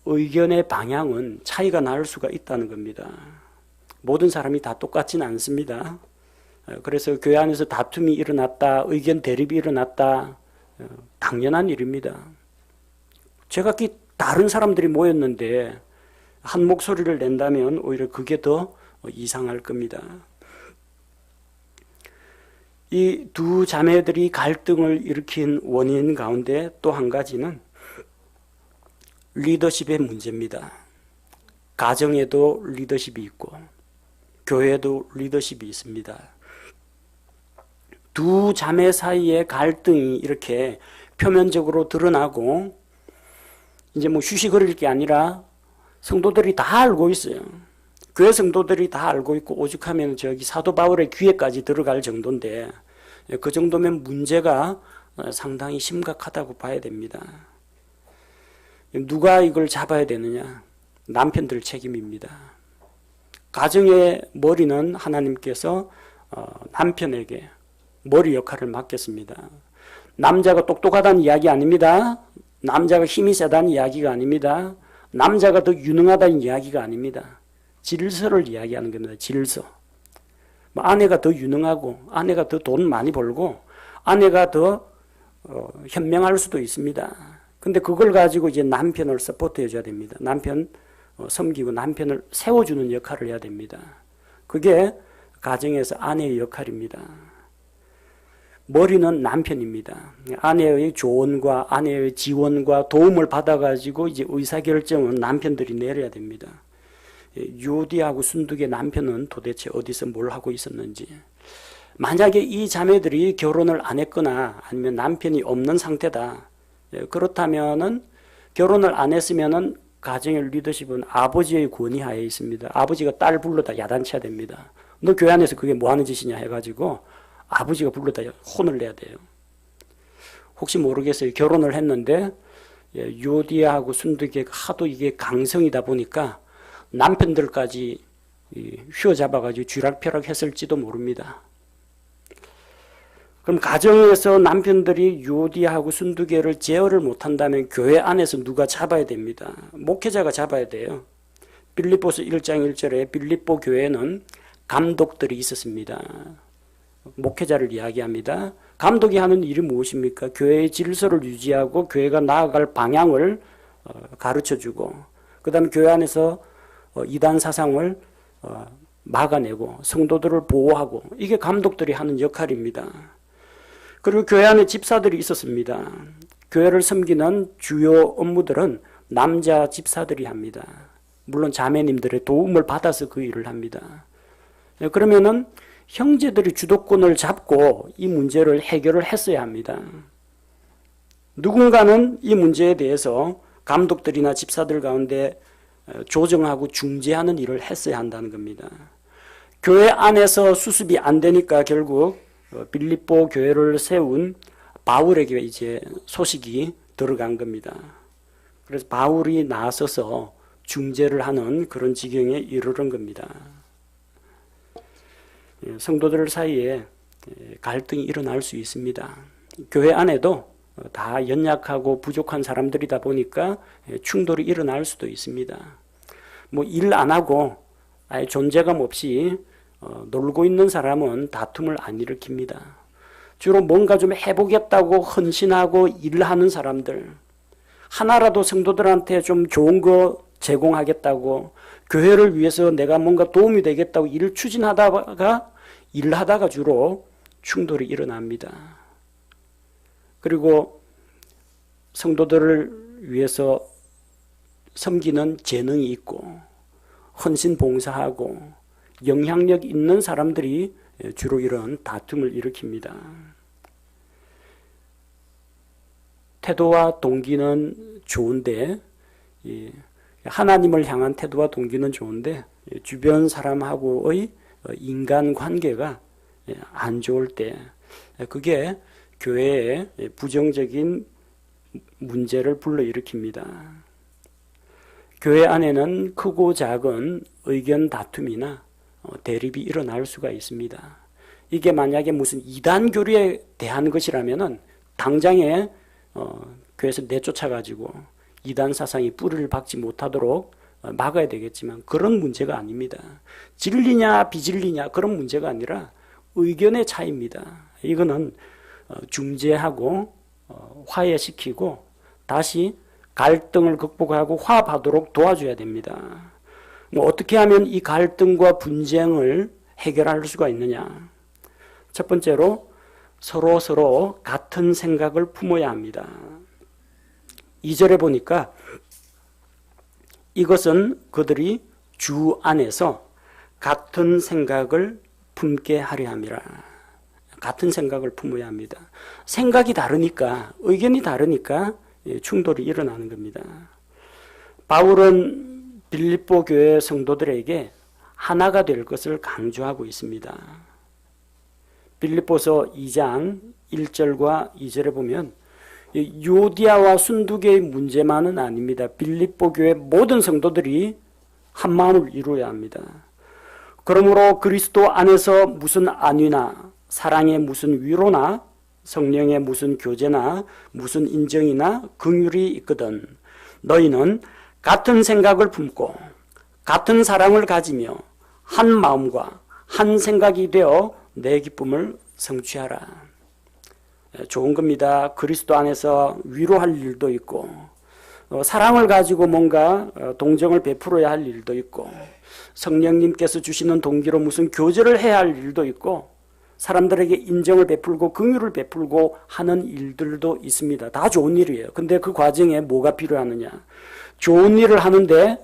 의견의 방향은 차이가 날 수가 있다는 겁니다. 모든 사람이 다 똑같지는 않습니다. 그래서 교회 안에서 다툼이 일어났다, 의견 대립이 일어났다, 당연한 일입니다. 제각기 다른 사람들이 모였는데 한 목소리를 낸다면 오히려 그게 더 이상할 겁니다. 이 두 자매들이 갈등을 일으킨 원인 가운데 또 한 가지는 리더십의 문제입니다. 가정에도 리더십이 있고 교회에도 리더십이 있습니다. 두 자매 사이의 갈등이 이렇게 표면적으로 드러나고 이제 뭐 휴식거릴 게 아니라 성도들이 다 알고 있어요. 교회 성도들이 다 알고 있고 오죽하면 저기 사도 바울의 귀에까지 들어갈 정도인데 그 정도면 문제가 상당히 심각하다고 봐야 됩니다. 누가 이걸 잡아야 되느냐? 남편들 책임입니다. 가정의 머리는 하나님께서 남편에게 머리 역할을 맡겼습니다. 남자가 똑똑하다는 이야기 아닙니다. 남자가 힘이 세다는 이야기가 아닙니다. 남자가 더 유능하다는 이야기가 아닙니다. 질서를 이야기하는 겁니다. 질서. 아내가 더 유능하고 아내가 더 돈 많이 벌고 아내가 더 현명할 수도 있습니다. 근데 그걸 가지고 이제 남편을 서포트해 줘야 됩니다. 남편 섬기고 남편을 세워주는 역할을 해야 됩니다. 그게 가정에서 아내의 역할입니다. 머리는 남편입니다. 아내의 조언과 아내의 지원과 도움을 받아가지고 이제 의사결정은 남편들이 내려야 됩니다. 요디하고 순두의 남편은 도대체 어디서 뭘 하고 있었는지. 만약에 이 자매들이 결혼을 안 했거나 아니면 남편이 없는 상태다. 그렇다면은 결혼을 안 했으면은 가정의 리더십은 아버지의 권위하에 있습니다. 아버지가 딸 불러다 야단쳐야 됩니다. 너 교회 안에서 그게 뭐 하는 짓이냐 해가지고 아버지가 불러다 혼을 내야 돼요. 혹시 모르겠어요. 결혼을 했는데 요디아하고 순두기가 하도 이게 강성이다 보니까 남편들까지 휘어잡아가지고 쥐락펴락 했을지도 모릅니다. 그럼 가정에서 남편들이 요디아하고 순두개를 제어를 못한다면 교회 안에서 누가 잡아야 됩니다. 목회자가 잡아야 돼요. 빌립보서 1장 1절에 빌립보 교회는 감독들이 있었습니다. 목회자를 이야기합니다. 감독이 하는 일이 무엇입니까? 교회의 질서를 유지하고 교회가 나아갈 방향을 가르쳐주고 그 다음에 교회 안에서 이단 사상을 막아내고 성도들을 보호하고 이게 감독들이 하는 역할입니다. 그리고 교회 안에 집사들이 있었습니다. 교회를 섬기는 주요 업무들은 남자 집사들이 합니다. 물론 자매님들의 도움을 받아서 그 일을 합니다. 그러면은 형제들이 주도권을 잡고 이 문제를 해결을 했어야 합니다. 누군가는 이 문제에 대해서 감독들이나 집사들 가운데 조정하고 중재하는 일을 했어야 한다는 겁니다. 교회 안에서 수습이 안 되니까 결국 빌립보 교회를 세운 바울에게 이제 소식이 들어간 겁니다. 그래서 바울이 나서서 중재를 하는 그런 지경에 이르는 겁니다. 성도들 사이에 갈등이 일어날 수 있습니다. 교회 안에도 다 연약하고 부족한 사람들이다 보니까 충돌이 일어날 수도 있습니다. 뭐 일 안 하고 아예 존재감 없이 놀고 있는 사람은 다툼을 안 일으킵니다. 주로 뭔가 좀 해보겠다고 헌신하고 일하는 사람들, 하나라도 성도들한테 좀 좋은 거 제공하겠다고 교회를 위해서 내가 뭔가 도움이 되겠다고 일을 추진하다가 일하다가 주로 충돌이 일어납니다. 그리고 성도들을 위해서 섬기는 재능이 있고 헌신 봉사하고 영향력 있는 사람들이 주로 이런 다툼을 일으킵니다. 태도와 동기는 좋은데 하나님을 향한 태도와 동기는 좋은데 주변 사람하고의 인간관계가 안 좋을 때 그게 교회에 부정적인 문제를 불러일으킵니다. 교회 안에는 크고 작은 의견 다툼이나 대립이 일어날 수가 있습니다. 이게 만약에 무슨 이단 교리에 대한 것이라면은 당장에 교회에서 내쫓아가지고 이단 사상이 뿌리를 박지 못하도록 막아야 되겠지만 그런 문제가 아닙니다. 진리냐 비진리냐 그런 문제가 아니라 의견의 차이입니다. 이거는 중재하고 화해시키고 다시 갈등을 극복하고 화합하도록 도와줘야 됩니다. 뭐 어떻게 하면 이 갈등과 분쟁을 해결할 수가 있느냐? 첫 번째로 서로 같은 생각을 품어야 합니다. 2절에 보니까 이것은 그들이 주 안에서 같은 생각을 품게 하려 함이라. 같은 생각을 품어야 합니다. 생각이 다르니까, 의견이 다르니까 충돌이 일어나는 겁니다. 바울은 빌립보 교회 성도들에게 하나가 될 것을 강조하고 있습니다. 빌립보서 2장 1절과 2절에 보면 요디아와 순두개의 문제만은 아닙니다. 빌립보 교회 모든 성도들이 한 마음을 이루어야 합니다. 그러므로 그리스도 안에서 무슨 안위나 사랑의 무슨 위로나 성령의 무슨 교제나 무슨 인정이나 긍휼이 있거든 너희는 같은 생각을 품고 같은 사랑을 가지며 한 마음과 한 생각이 되어 내 기쁨을 성취하라. 좋은 겁니다. 그리스도 안에서 위로할 일도 있고 사랑을 가지고 뭔가 동정을 베풀어야 할 일도 있고 성령님께서 주시는 동기로 무슨 교제를 해야 할 일도 있고 사람들에게 인정을 베풀고 긍휼을 베풀고 하는 일들도 있습니다. 다 좋은 일이에요. 근데 그 과정에 뭐가 필요하느냐? 좋은 일을 하는데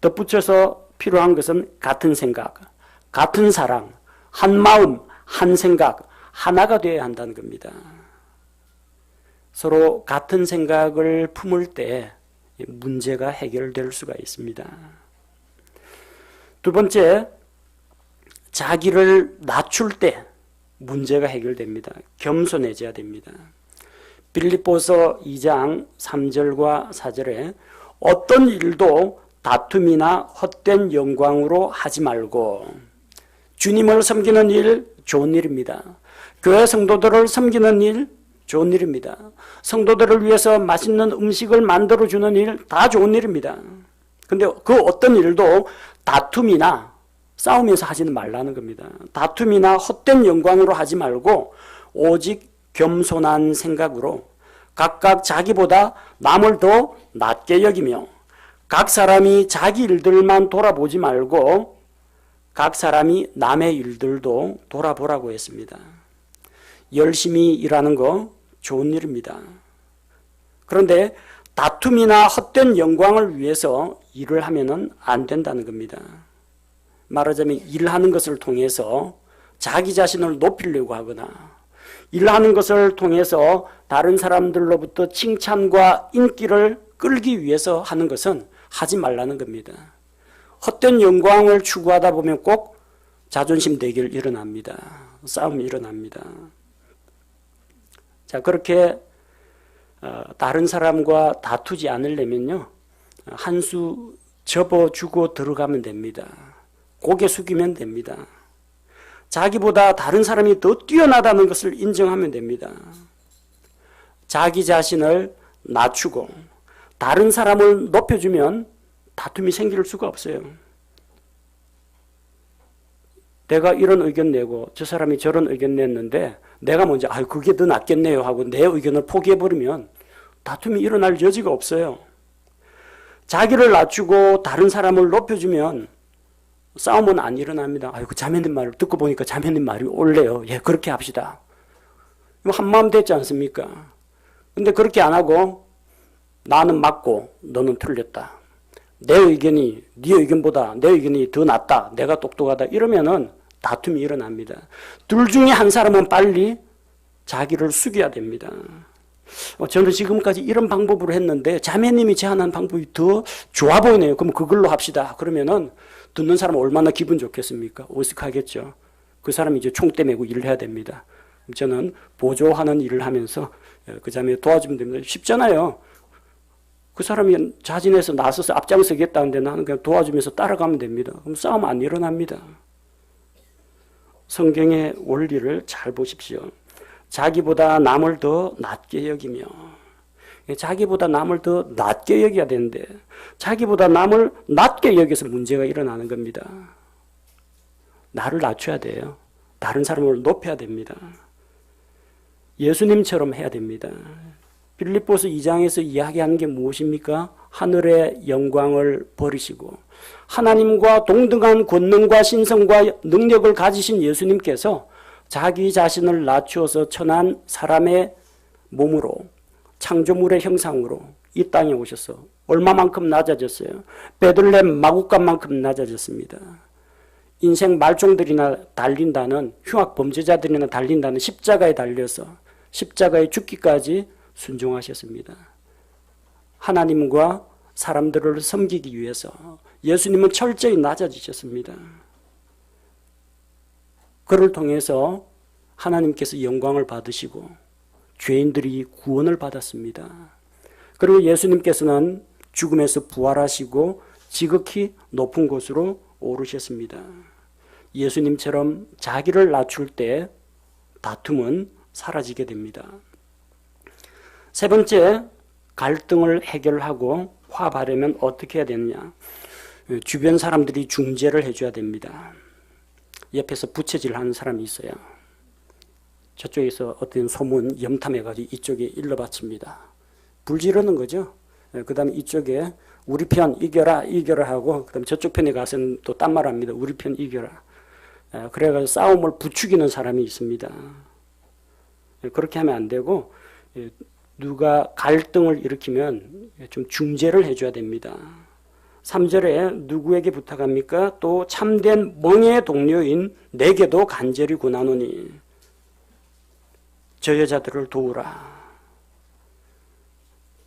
덧붙여서 필요한 것은 같은 생각, 같은 사랑, 한 마음, 한 생각, 하나가 되어야 한다는 겁니다. 서로 같은 생각을 품을 때 문제가 해결될 수가 있습니다. 두 번째, 자기를 낮출 때 문제가 해결됩니다. 겸손해져야 됩니다. 빌립보서 2장 3절과 4절에 어떤 일도 다툼이나 헛된 영광으로 하지 말고 주님을 섬기는 일 좋은 일입니다. 교회 성도들을 섬기는 일 좋은 일입니다. 성도들을 위해서 맛있는 음식을 만들어주는 일 다 좋은 일입니다. 근데 그 어떤 일도 다툼이나 싸우면서 하지는 말라는 겁니다. 다툼이나 헛된 영광으로 하지 말고 오직 겸손한 생각으로 각각 자기보다 남을 더 낮게 여기며 각 사람이 자기 일들만 돌아보지 말고 각 사람이 남의 일들도 돌아보라고 했습니다. 열심히 일하는 거 좋은 일입니다. 그런데 다툼이나 헛된 영광을 위해서 일을 하면은 안 된다는 겁니다. 말하자면 일하는 것을 통해서 자기 자신을 높이려고 하거나 일하는 것을 통해서 다른 사람들로부터 칭찬과 인기를 끌기 위해서 하는 것은 하지 말라는 겁니다. 헛된 영광을 추구하다 보면 꼭 자존심 대결 일어납니다. 싸움이 일어납니다. 자, 그렇게 다른 사람과 다투지 않으려면요, 한 수 접어주고 들어가면 됩니다. 고개 숙이면 됩니다. 자기보다 다른 사람이 더 뛰어나다는 것을 인정하면 됩니다. 자기 자신을 낮추고 다른 사람을 높여주면 다툼이 생길 수가 없어요. 내가 이런 의견 내고 저 사람이 저런 의견 냈는데 내가 먼저 그게 더 낫겠네요 하고 내 의견을 포기해버리면 다툼이 일어날 여지가 없어요. 자기를 낮추고 다른 사람을 높여주면 싸움은 안 일어납니다. 그 자매님 말을 듣고 보니까 자매님 말이 옳네요. 예, 그렇게 합시다. 한마음 됐지 않습니까? 근데 그렇게 안 하고 나는 맞고 너는 틀렸다. 내 의견이 네 의견보다 내 의견이 더 낫다. 내가 똑똑하다. 이러면은 다툼이 일어납니다. 둘 중에 한 사람은 빨리 자기를 숙여야 됩니다. 저는 지금까지 이런 방법으로 했는데 자매님이 제안한 방법이 더 좋아 보이네요. 그럼 그걸로 합시다. 그러면은 듣는 사람은 얼마나 기분 좋겠습니까? 어색하겠죠. 그 사람이 이제 총대 메고 일을 해야 됩니다. 저는 보조하는 일을 하면서 그 자매 도와주면 됩니다. 쉽잖아요. 그 사람이 자진해서 나서서 앞장서겠다는데 나는 그냥 도와주면서 따라가면 됩니다. 그럼 싸움 안 일어납니다. 성경의 원리를 잘 보십시오. 자기보다 남을 더 낮게 여기며 자기보다 남을 더 낮게 여겨야 되는데 자기보다 남을 낮게 여겨서 문제가 일어나는 겁니다. 나를 낮춰야 돼요. 다른 사람을 높여야 됩니다. 예수님처럼 해야 됩니다. 빌립보서 2장에서 이야기하는 게 무엇입니까? 하늘의 영광을 버리시고 하나님과 동등한 권능과 신성과 능력을 가지신 예수님께서 자기 자신을 낮추어서 천한 사람의 몸으로 창조물의 형상으로 이 땅에 오셔서 얼마만큼 낮아졌어요? 베들레헴 마구간만큼 낮아졌습니다. 인생 말종들이나 달린다는 흉악 범죄자들이나 달린다는 십자가에 달려서 십자가에 죽기까지 순종하셨습니다. 하나님과 사람들을 섬기기 위해서 예수님은 철저히 낮아지셨습니다. 그를 통해서 하나님께서 영광을 받으시고 죄인들이 구원을 받았습니다. 그리고 예수님께서는 죽음에서 부활하시고 지극히 높은 곳으로 오르셨습니다. 예수님처럼 자기를 낮출 때 다툼은 사라지게 됩니다. 세 번째, 갈등을 해결하고 화합하려면 어떻게 해야 되느냐? 주변 사람들이 중재를 해줘야 됩니다. 옆에서 부채질하는 사람이 있어요. 저쪽에서 어떤 소문 염탐해가지고 이쪽에 일러바칩니다. 불지르는 거죠. 그 다음에 이쪽에 우리 편 이겨라 하고, 그 다음에 저쪽 편에 가서는 또 딴 말 합니다. 우리 편 이겨라. 그래가지고 싸움을 부추기는 사람이 있습니다. 그렇게 하면 안 되고, 누가 갈등을 일으키면 좀 중재를 해줘야 됩니다. 3절에 누구에게 부탁합니까? 또 참된 멍의 동료인 내게도 간절히 권하노니 저 여자들을 도우라.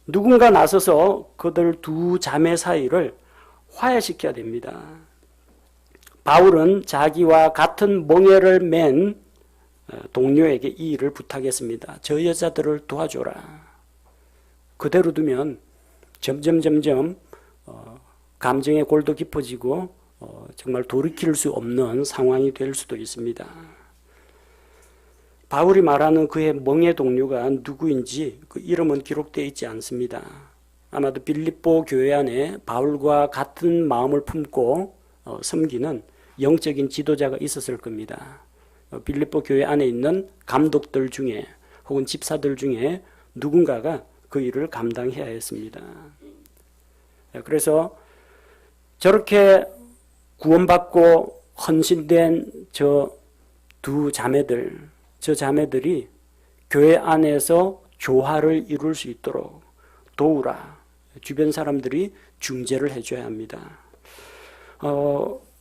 누군가 나서서 그들 두 자매 사이를 화해시켜야 됩니다. 바울은 자기와 같은 멍에를 맨 동료에게 이 일을 부탁했습니다. 저 여자들을 도와줘라. 그대로 두면 점점 감정의 골도 깊어지고 정말 돌이킬 수 없는 상황이 될 수도 있습니다. 바울이 말하는 그의 멍의 동료가 누구인지 그 이름은 기록되어 있지 않습니다. 아마도 빌립보 교회 안에 바울과 같은 마음을 품고 섬기는 영적인 지도자가 있었을 겁니다. 빌립보 교회 안에 있는 감독들 중에 혹은 집사들 중에 누군가가 그 일을 감당해야 했습니다. 그래서 저렇게 구원받고 헌신된 저 두 자매들, 저 자매들이 교회 안에서 조화를 이룰 수 있도록 도우라. 주변 사람들이 중재를 해줘야 합니다.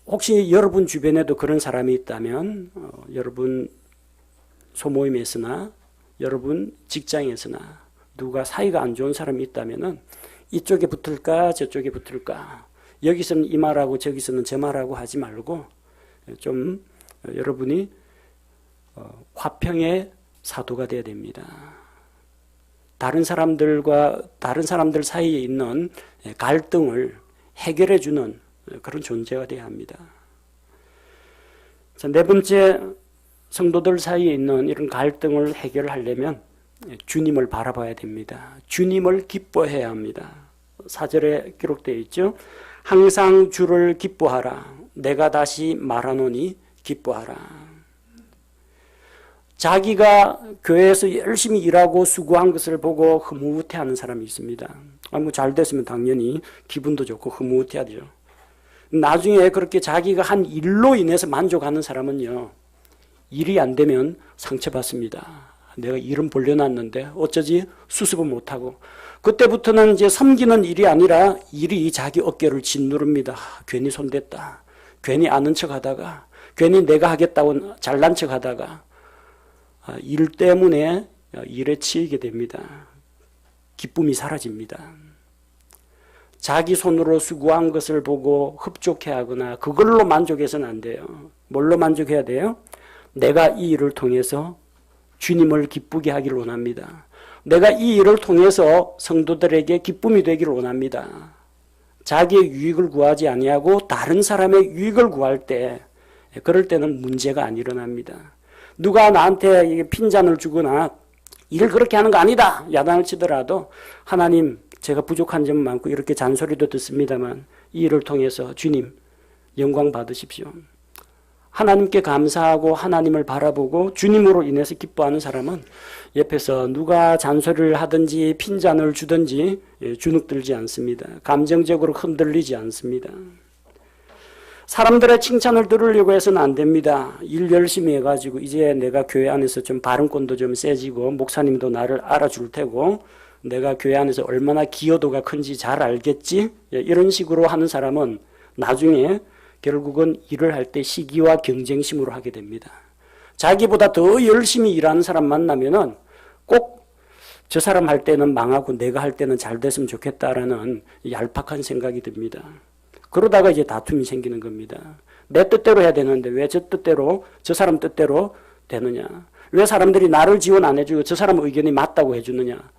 혹시 여러분 주변에도 그런 사람이 있다면 여러분 소모임에서나 여러분 직장에서나 누가 사이가 안 좋은 사람이 있다면 이쪽에 붙을까 저쪽에 붙을까 여기서는 이 말하고 저기서는 저 말하고 하지 말고 좀 여러분이 화평의 사도가 돼야 됩니다. 다른 사람들 사이에 있는 갈등을 해결해 주는 그런 존재가 돼야 합니다. 자, 네 번째, 성도들 사이에 있는 이런 갈등을 해결하려면 주님을 바라봐야 됩니다. 주님을 기뻐해야 합니다. 4절에 기록되어 있죠. 항상 주를 기뻐하라. 내가 다시 말하노니 기뻐하라. 자기가 교회에서 열심히 일하고 수고한 것을 보고 흐뭇해하는 사람이 있습니다. 뭐 잘 됐으면 당연히 기분도 좋고 흐뭇해하죠. 나중에 그렇게 자기가 한 일로 인해서 만족하는 사람은요, 일이 안 되면 상처받습니다. 내가 일은 벌려놨는데 어쩌지 수습은 못하고, 그때부터는 이제 섬기는 일이 아니라 일이 자기 어깨를 짓누릅니다. 괜히 손댔다. 괜히 아는 척하다가, 괜히 내가 하겠다고 잘난 척하다가 일 때문에 일에 치이게 됩니다. 기쁨이 사라집니다. 자기 손으로 수고한 것을 보고 흡족해하거나 그걸로 만족해서는 안 돼요. 뭘로 만족해야 돼요? 내가 이 일을 통해서 주님을 기쁘게 하기를 원합니다. 내가 이 일을 통해서 성도들에게 기쁨이 되기를 원합니다. 자기의 유익을 구하지 아니하고 다른 사람의 유익을 구할 때, 그럴 때는 문제가 안 일어납니다. 누가 나한테 핀잔을 주거나 일 그렇게 하는 거 아니다 야단을 치더라도, 하나님 제가 부족한 점은 많고 이렇게 잔소리도 듣습니다만 이 일을 통해서 주님 영광 받으십시오. 하나님께 감사하고 하나님을 바라보고 주님으로 인해서 기뻐하는 사람은 옆에서 누가 잔소리를 하든지 핀잔을 주든지 주눅들지 않습니다. 감정적으로 흔들리지 않습니다. 사람들의 칭찬을 들으려고 해서는 안 됩니다. 일 열심히 해가지고 이제 내가 교회 안에서 좀 발언권도 좀 세지고 목사님도 나를 알아줄 테고 내가 교회 안에서 얼마나 기여도가 큰지 잘 알겠지? 이런 식으로 하는 사람은 나중에 결국은 일을 할 때 시기와 경쟁심으로 하게 됩니다. 자기보다 더 열심히 일하는 사람 만나면은 꼭 저 사람 할 때는 망하고 내가 할 때는 잘 됐으면 좋겠다라는 얄팍한 생각이 듭니다. 그러다가 이제 다툼이 생기는 겁니다. 내 뜻대로 해야 되는데 왜 저 뜻대로, 저 사람 뜻대로 되느냐? 왜 사람들이 나를 지원 안 해주고 저 사람 의견이 맞다고 해주느냐?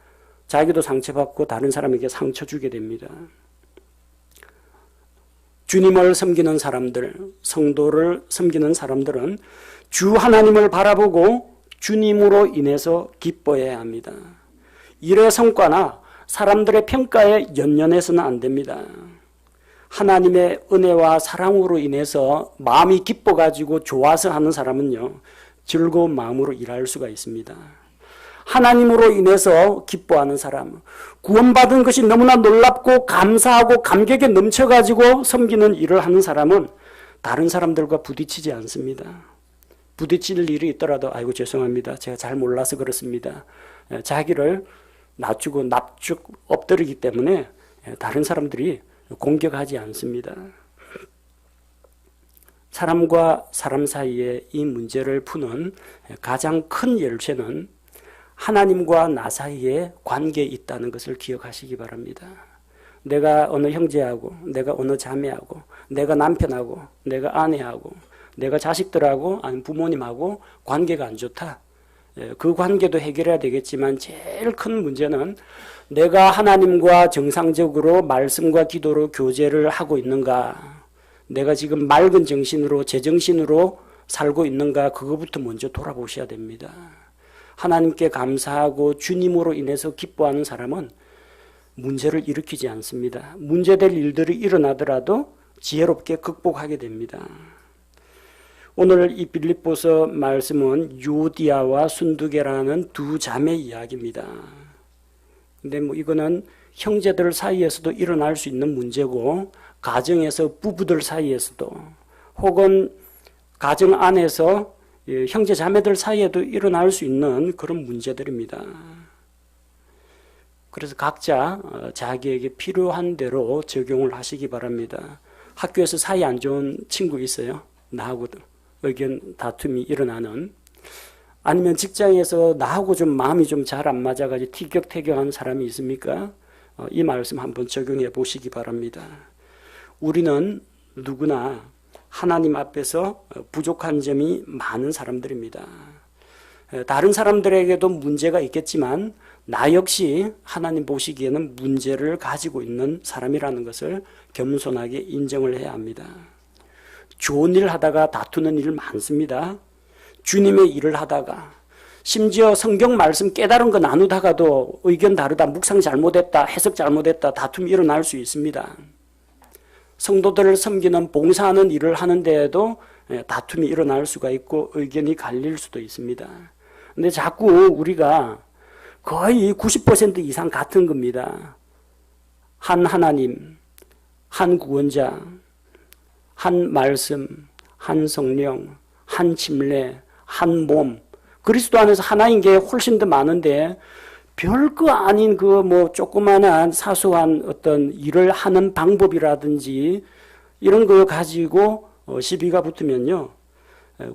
자기도 상처받고 다른 사람에게 상처 주게 됩니다. 주님을 섬기는 사람들, 성도를 섬기는 사람들은 주 하나님을 바라보고 주님으로 인해서 기뻐해야 합니다. 일의 성과나 사람들의 평가에 연연해서는 안 됩니다. 하나님의 은혜와 사랑으로 인해서 마음이 기뻐가지고 좋아서 하는 사람은요, 즐거운 마음으로 일할 수가 있습니다. 하나님으로 인해서 기뻐하는 사람, 구원받은 것이 너무나 놀랍고 감사하고 감격에 넘쳐가지고 섬기는 일을 하는 사람은 다른 사람들과 부딪히지 않습니다. 부딪힐 일이 있더라도 아이고 죄송합니다. 제가 잘 몰라서 그렇습니다. 자기를 낮추고 납죽 엎드리기 때문에 다른 사람들이 공격하지 않습니다. 사람과 사람 사이에 이 문제를 푸는 가장 큰 열쇠는 하나님과 나 사이에 관계에 있다는 것을 기억하시기 바랍니다. 내가 어느 형제하고, 내가 어느 자매하고, 내가 남편하고, 내가 아내하고, 내가 자식들하고, 아니면 부모님하고 관계가 안 좋다. 그 관계도 해결해야 되겠지만 제일 큰 문제는 내가 하나님과 정상적으로 말씀과 기도로 교제를 하고 있는가, 내가 지금 맑은 정신으로 제정신으로 살고 있는가, 그거부터 먼저 돌아보셔야 됩니다. 하나님께 감사하고 주님으로 인해서 기뻐하는 사람은 문제를 일으키지 않습니다. 문제될 일들이 일어나더라도 지혜롭게 극복하게 됩니다. 오늘 이 빌립보서 말씀은 유디아와 순두계라는 두 자매 이야기입니다. 근데 이거는 형제들 사이에서도 일어날 수 있는 문제고, 가정에서 부부들 사이에서도, 혹은 가정 안에서 형제 자매들 사이에도 일어날 수 있는 그런 문제들입니다. 그래서 각자 자기에게 필요한 대로 적용을 하시기 바랍니다. 학교에서 사이 안 좋은 친구 있어요? 나하고 의견 다툼이 일어나는. 아니면 직장에서 나하고 좀 마음이 좀 잘 안 맞아가지고 티격태격한 사람이 있습니까? 이 말씀 한번 적용해 보시기 바랍니다. 우리는 누구나 하나님 앞에서 부족한 점이 많은 사람들입니다. 다른 사람들에게도 문제가 있겠지만 나 역시 하나님 보시기에는 문제를 가지고 있는 사람이라는 것을 겸손하게 인정을 해야 합니다. 좋은 일 하다가 다투는 일 많습니다. 주님의 일을 하다가, 심지어 성경 말씀 깨달은 거 나누다가도 의견 다르다, 묵상 잘못했다, 해석 잘못했다, 다툼이 일어날 수 있습니다. 성도들을 섬기는 봉사하는 일을 하는 데에도 다툼이 일어날 수가 있고 의견이 갈릴 수도 있습니다. 근데 자꾸 우리가 거의 90% 이상 같은 겁니다. 한 하나님, 한 구원자, 한 말씀, 한 성령, 한 침례, 한 몸, 그리스도 안에서 하나인 게 훨씬 더 많은데 별거 아닌 조그만한 사소한 어떤 일을 하는 방법이라든지 이런 거 가지고 시비가 붙으면요,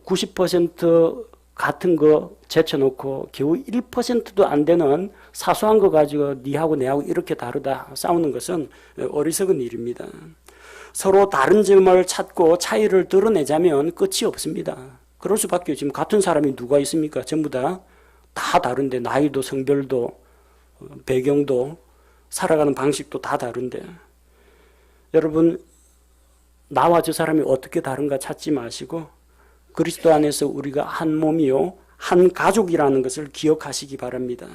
90% 같은 거 제쳐놓고 겨우 1%도 안 되는 사소한 거 가지고 니하고 내하고 이렇게 다르다 싸우는 것은 어리석은 일입니다. 서로 다른 점을 찾고 차이를 드러내자면 끝이 없습니다. 그럴 수밖에. 지금 같은 사람이 누가 있습니까? 전부 다 다른데, 나이도 성별도 배경도 살아가는 방식도 다 다른데, 여러분 나와 저 사람이 어떻게 다른가 찾지 마시고 그리스도 안에서 우리가 한 몸이요 한 가족이라는 것을 기억하시기 바랍니다.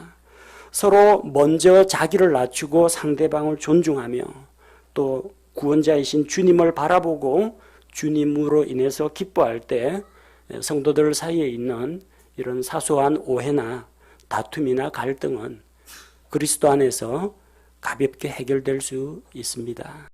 서로 먼저 자기를 낮추고 상대방을 존중하며 또 구원자이신 주님을 바라보고 주님으로 인해서 기뻐할 때 성도들 사이에 있는 이런 사소한 오해나 다툼이나 갈등은 그리스도 안에서 가볍게 해결될 수 있습니다.